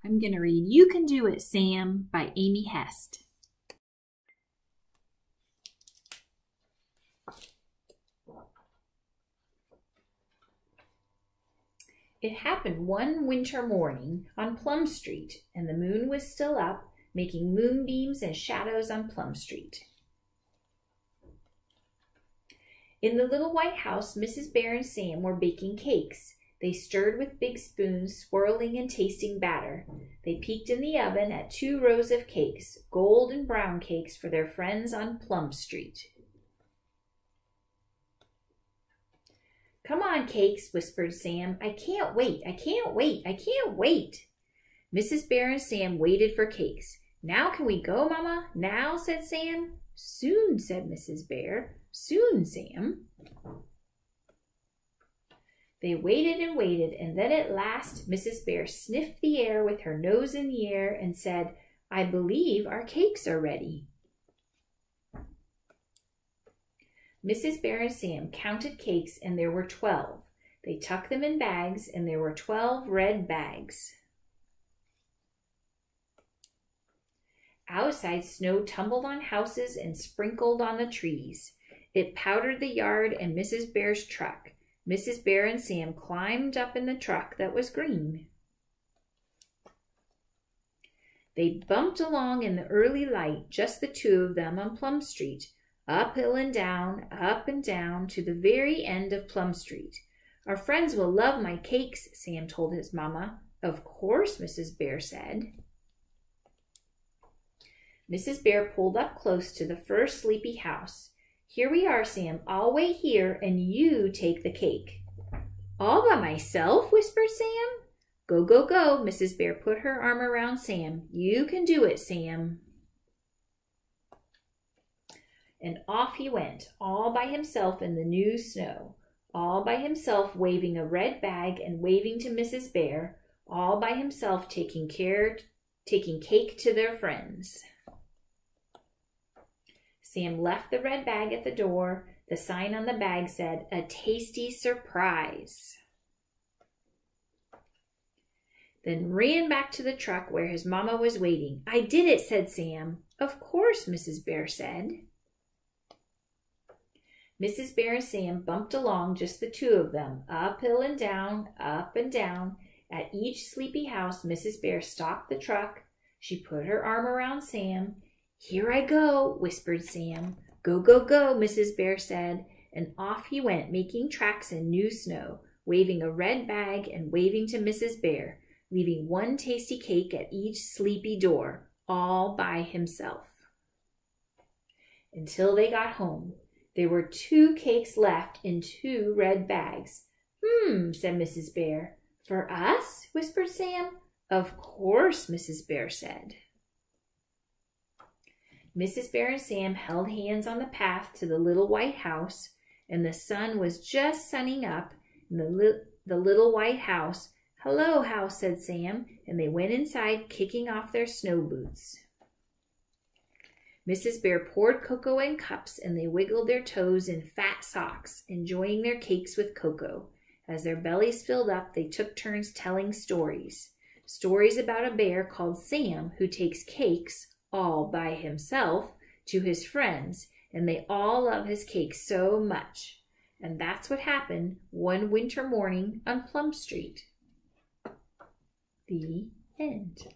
I'm going to read You Can Do It, Sam by Amy Hest. It happened one winter morning on Plum Street, and the moon was still up, making moonbeams and shadows on Plum Street. In the little white house, Mrs. Bear and Sam were baking cakes. They stirred with big spoons, swirling and tasting batter. They peeked in the oven at 2 rows of cakes, gold and brown cakes for their friends on Plum Street. "Come on, cakes," whispered Sam. "I can't wait, I can't wait, I can't wait." Mrs. Bear and Sam waited for cakes. "Now can we go, Mama? Now?" said Sam. "Soon," said Mrs. Bear. "Soon, Sam." They waited and waited, and then at last Mrs. Bear sniffed the air with her nose in the air and said, "I believe our cakes are ready." Mrs. Bear and Sam counted cakes, and there were 12. They tucked them in bags, and there were 12 red bags. Outside, snow tumbled on houses and sprinkled on the trees. It powdered the yard and Mrs. Bear's truck. Mrs. Bear and Sam climbed up in the truck that was green. They bumped along in the early light, just the 2 of them on Plum Street, uphill and down, up and down, to the very end of Plum Street. "Our friends will love my cakes," Sam told his mama. "Of course," Mrs. Bear said. Mrs. Bear pulled up close to the first sleepy house. "Here we are, Sam. I'll wait here, and you take the cake." "All by myself?" whispered Sam. "Go, go, go." Mrs. Bear put her arm around Sam. "You can do it, Sam." And off he went, all by himself in the new snow, all by himself waving a red bag and waving to Mrs. Bear, all by himself taking cake to their friends. Sam left the red bag at the door. The sign on the bag said, "A tasty surprise." Then ran back to the truck where his mama was waiting. "I did it," said Sam. "Of course," Mrs. Bear said. Mrs. Bear and Sam bumped along, just the 2 of them, uphill and down, up and down. At each sleepy house, Mrs. Bear stopped the truck. She put her arm around Sam. "Here I go," whispered Sam. "Go, go, go," Mrs. Bear said, and off he went, making tracks in new snow, waving a red bag and waving to Mrs. Bear, leaving 1 tasty cake at each sleepy door, all by himself. Until they got home. There were 2 cakes left in 2 red bags. Said Mrs. Bear. "For us?" whispered Sam. "Of course," Mrs. Bear said. Mrs. Bear and Sam held hands on the path to the little white house, and the sun was just sunning up in the little white house. "Hello, house," said Sam, and they went inside, kicking off their snow boots. Mrs. Bear poured cocoa in cups, and they wiggled their toes in fat socks, enjoying their cakes with cocoa. As their bellies filled up, they took turns telling stories. Stories about a bear called Sam who takes cakes, all by himself, to his friends, and they all love his cakes so much. And that's what happened one winter morning on Plum Street. The end.